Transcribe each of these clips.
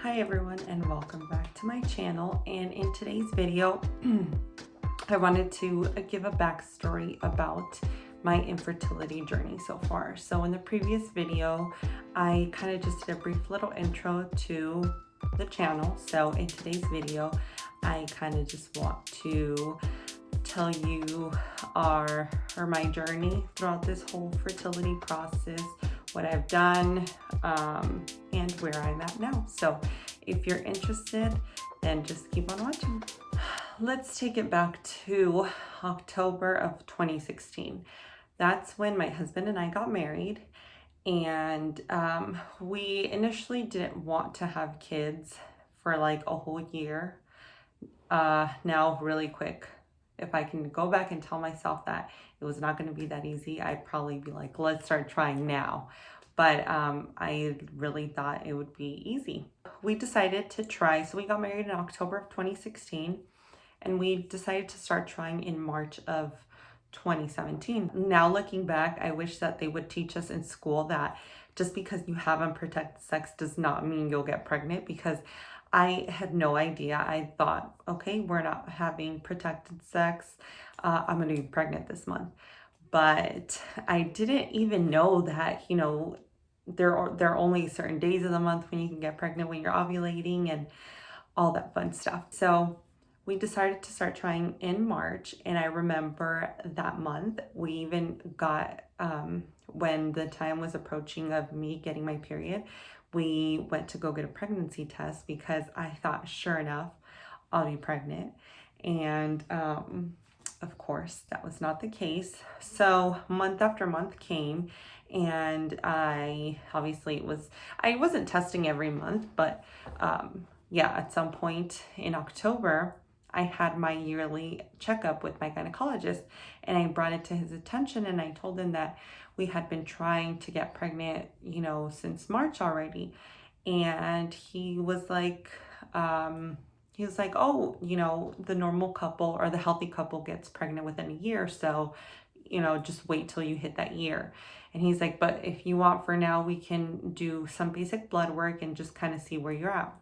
Hi everyone and welcome back to my channel, and in today's video I wanted to give a backstory about my infertility journey so far. So in the previous video I kind of just did a brief little intro to the channel. So in today's video I kind of just want to tell you my journey throughout this whole fertility process, what I've done, and where I'm at now. So if you're interested, then just keep on watching. Let's take it back to October of 2016. That's when my husband and I got married, and we initially didn't want to have kids for like a whole year. Now, really quick, if I can go back and tell myself that it was not going to be that easy, I'd probably be like, let's start trying now. But I really thought it would be easy. We decided to try. So we got married in October of 2016, and we decided to start trying in March of 2017. Now looking back, I wish that they would teach us in school that just because you have unprotected sex does not mean you'll get pregnant, because I had no idea. I thought, okay, we're not having protected sex. I'm going to be pregnant this month. But I didn't even know that, there are only certain days of the month when you can get pregnant when you're ovulating and all that fun stuff. So we decided to start trying in March. And I remember that month, we even got, when the time was approaching of me getting my period, we went to go get a pregnancy test because I thought, sure enough, I'll be pregnant. And of course, that was not the case. So month after month came, and I wasn't testing every month, but yeah, at some point in October, I had my yearly checkup with my gynecologist, and I brought it to his attention, and I told him that we had been trying to get pregnant, since March already. And he was like, oh, the normal couple or the healthy couple gets pregnant within a year. So, just wait till you hit that year. And he's like, but if you want, for now, we can do some basic blood work and just kind of see where you're at.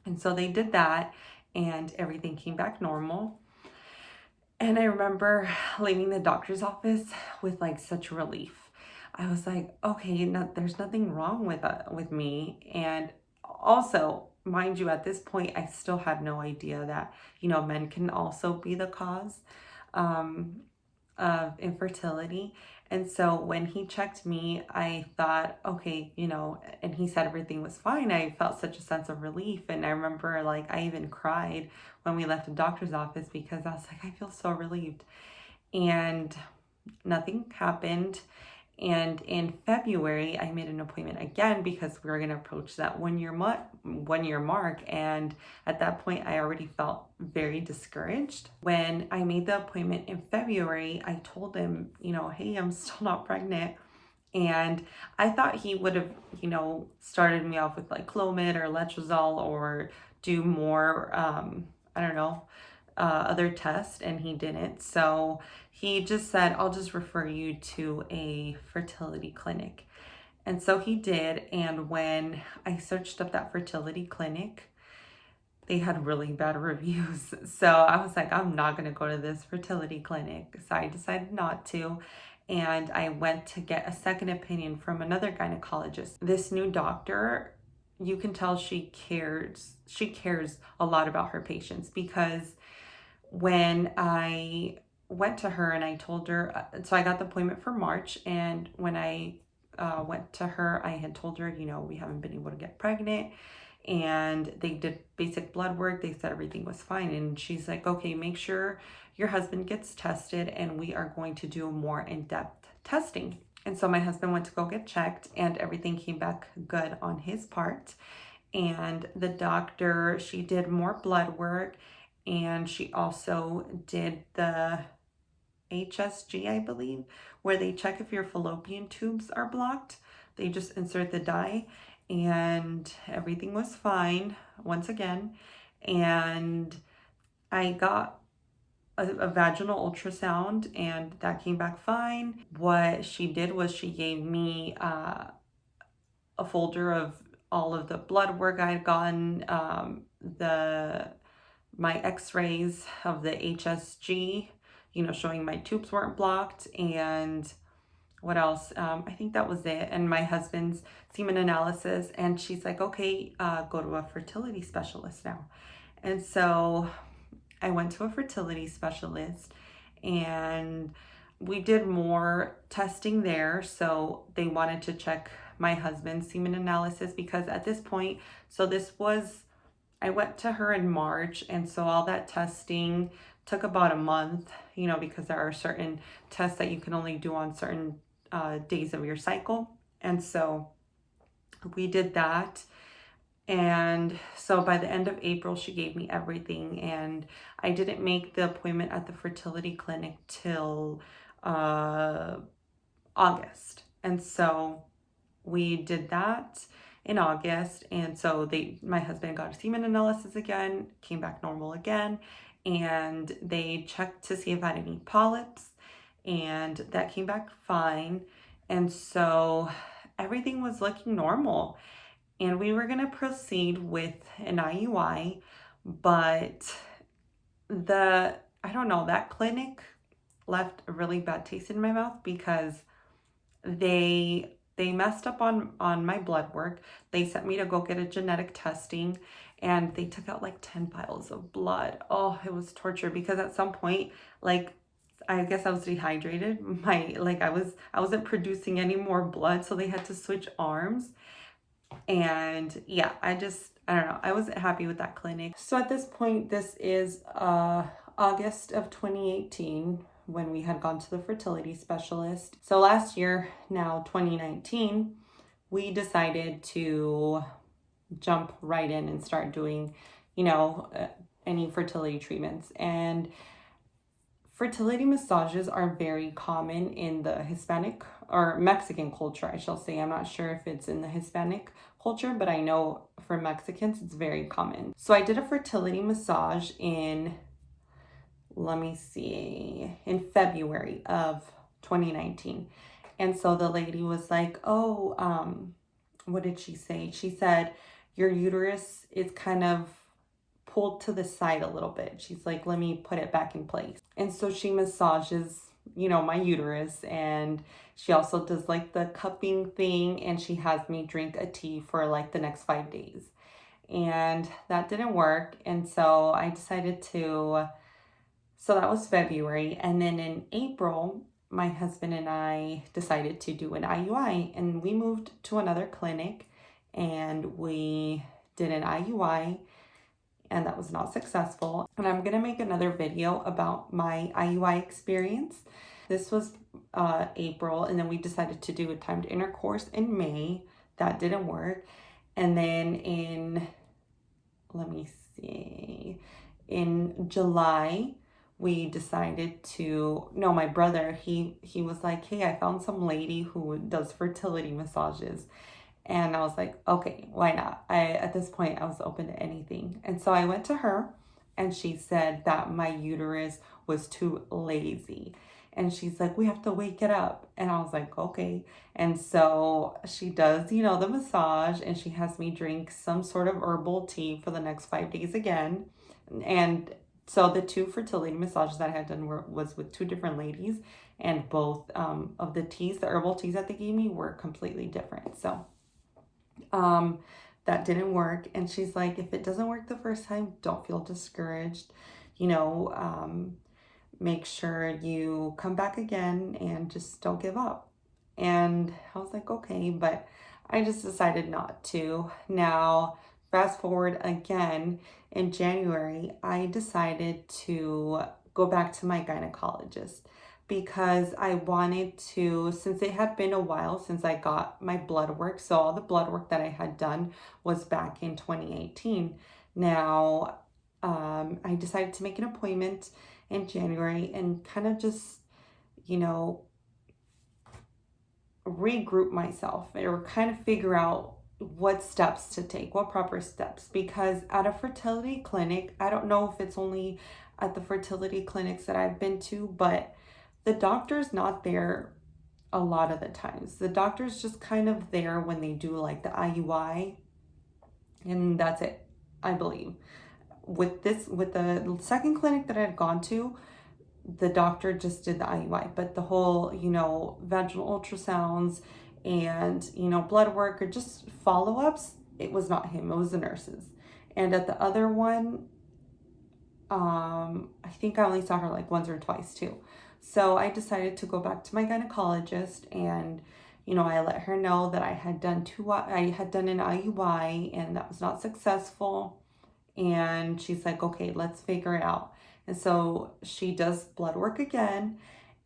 And so they did that, and everything came back normal. And I remember leaving the doctor's office with like such relief. I was like, okay, no, there's nothing wrong with me. And also, mind you, at this point, I still had no idea that, men can also be the cause of infertility. And so when he checked me, I thought, okay, and he said everything was fine. I felt such a sense of relief. And I remember like I even cried when we left the doctor's office because I was like, I feel so relieved. And nothing happened. And in February, I made an appointment again because we were going to approach that 1 year mark. And at that point, I already felt very discouraged. When I made the appointment in February, I told him, hey, I'm still not pregnant. And I thought he would have, started me off with like Clomid or Letrozole or do more, other tests, and he didn't. So he just said, I'll just refer you to a fertility clinic. And so he did. And when I searched up that fertility clinic, they had really bad reviews. So I was like, I'm not going to go to this fertility clinic. So I decided not to. And I went to get a second opinion from another gynecologist. This new doctor, you can tell she cares a lot about her patients, because when I went to her and I told her, so I got the appointment for March, and when I went to her, I had told her, we haven't been able to get pregnant, and they did basic blood work. They said everything was fine. And she's like, okay, make sure your husband gets tested, and we are going to do more in-depth testing. And so my husband went to go get checked, and everything came back good on his part. And the doctor, she did more blood work, and she also did the HSG, I believe, where they check if your fallopian tubes are blocked. They just insert the dye, and everything was fine once again. And I got a vaginal ultrasound, and that came back fine. What she did was she gave me a folder of all of the blood work I had gotten, my x-rays of the HSG, showing my tubes weren't blocked, and what else? I think that was it. And my husband's semen analysis. And she's like, okay, go to a fertility specialist now. And so I went to a fertility specialist, and we did more testing there. So they wanted to check my husband's semen analysis, because at this point, I went to her in March, and so all that testing took about a month, because there are certain tests that you can only do on certain days of your cycle. And so we did that. And so by the end of April, she gave me everything, and I didn't make the appointment at the fertility clinic till August. And so we did that in August. And so my husband got a semen analysis again, came back normal again, and they checked to see if I had any polyps, and that came back fine. And so everything was looking normal, and we were going to proceed with an IUI, but I don't know, that clinic left a really bad taste in my mouth, because they messed up on my blood work. They sent me to go get a genetic testing, and they took out like 10 vials of blood. Oh, it was torture, because at some point, like, I guess I was dehydrated. I wasn't producing any more blood, so they had to switch arms. And yeah, I don't know. I wasn't happy with that clinic. So at this point, this is August of 2018 when we had gone to the fertility specialist. So last year, now 2019, we decided to jump right in and start doing, any fertility treatments. And fertility massages are very common in the Hispanic or Mexican culture, I shall say. I'm not sure if it's in the Hispanic culture, but I know for Mexicans, it's very common. So I did a fertility massage in February of 2019. And so the lady was like, oh, what did she say? She said, your uterus is kind of pulled to the side a little bit. She's like, let me put it back in place. And so she massages, my uterus, and she also does like the cupping thing, and she has me drink a tea for like the next 5 days. And that didn't work. And so I decided so that was February. And then in April, my husband and I decided to do an IUI, and we moved to another clinic, and we did an IUI, and that was not successful. And I'm gonna make another video about my IUI experience. This was April, and then we decided to do a timed intercourse in May. That didn't work. And then in July, we decided my brother, he was like, hey, I found some lady who does fertility massages. And I was like, okay, why not? At this point, I was open to anything. And so I went to her, and she said that my uterus was too lazy. And she's like, we have to wake it up. And I was like, okay. And so she does, the massage, and she has me drink some sort of herbal tea for the next 5 days again. And so the 2 fertility massages that I had done was with 2 different ladies, and both of the teas, the herbal teas that they gave me, were completely different. So that didn't work. And she's like, if it doesn't work the first time, don't feel discouraged. Make sure you come back again and just don't give up. And I was like, okay, but I just decided not to. Now, fast forward again, in January, I decided to go back to my gynecologist, because I wanted to, since it had been a while since I got my blood work. So all the blood work that I had done was back in 2018. Now, I decided to make an appointment in January and kind of just, regroup myself, or kind of figure out what steps to take, what proper steps. Because at a fertility clinic, I don't know if it's only at the fertility clinics that I've been to, but the doctor's not there a lot of the times. The doctor's just kind of there when they do like the IUI, And that's it, I believe. With the second clinic that I had gone to, the doctor just did the IUI, but the whole, vaginal ultrasounds and, blood work or just follow-ups, it was not him, it was the nurses. And at the other one, I think I only saw her like once or twice too. So I decided to go back to my gynecologist, and I let her know that I had done an IUI and that was not successful. And she's like, okay, let's figure it out. And so she does blood work again,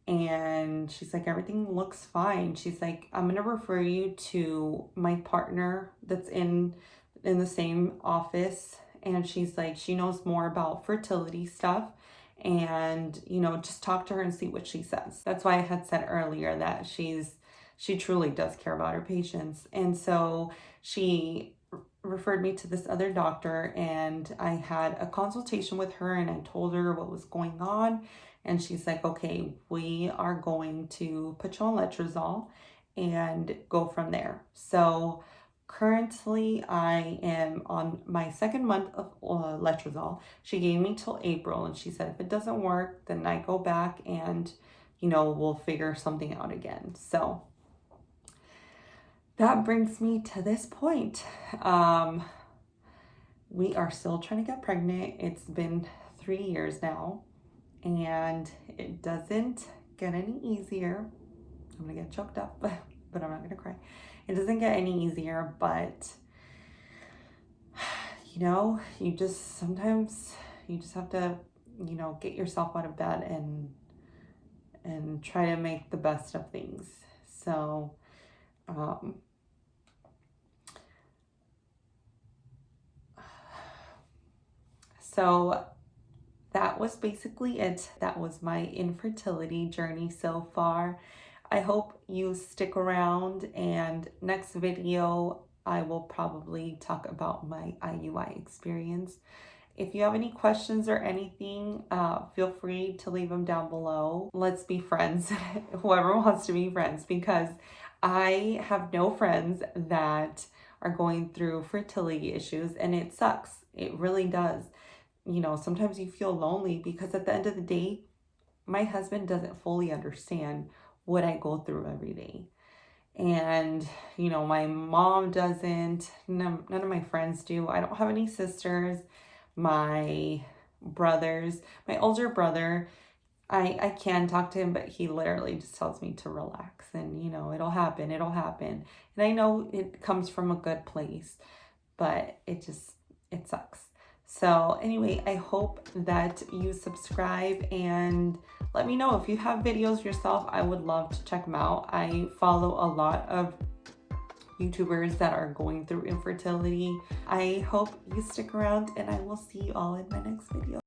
and she's like, everything looks fine. She's like, I'm gonna refer you to my partner that's in the same office. And she's like, she knows more about fertility stuff, and just talk to her and see what she says. That's why I had said earlier that she truly does care about her patients. And so she referred me to this other doctor, and I had a consultation with her, and I told her what was going on, and she's like, okay, we are going to put you on letrozole and go from there. So currently I am on my second month of letrozole. She gave me till April, and she said if it doesn't work, then I go back and we'll figure something out again. So that brings me to this point. We are still trying to get pregnant. It's been 3 years now, and it doesn't get any easier. I'm gonna get choked up, but I'm not gonna cry. It doesn't get any easier, but sometimes you just have to, get yourself out of bed and try to make the best of things. So, So that was basically it. That was my infertility journey so far. I hope you stick around, and next video I will probably talk about my IUI experience. If you have any questions or anything, feel free to leave them down below. Let's be friends, whoever wants to be friends, because I have no friends that are going through fertility issues, and it sucks. It really does. Sometimes you feel lonely because at the end of the day, my husband doesn't fully understand what I go through every day. And, my mom doesn't, none of my friends do. I don't have any sisters. My brothers, my older brother, I can talk to him, but he literally just tells me to relax and, it'll happen. And I know it comes from a good place, but it sucks. So anyway, I hope that you subscribe and let me know if you have videos yourself. I would love to check them out. I follow a lot of YouTubers that are going through infertility. I hope you stick around, and I will see you all in my next video.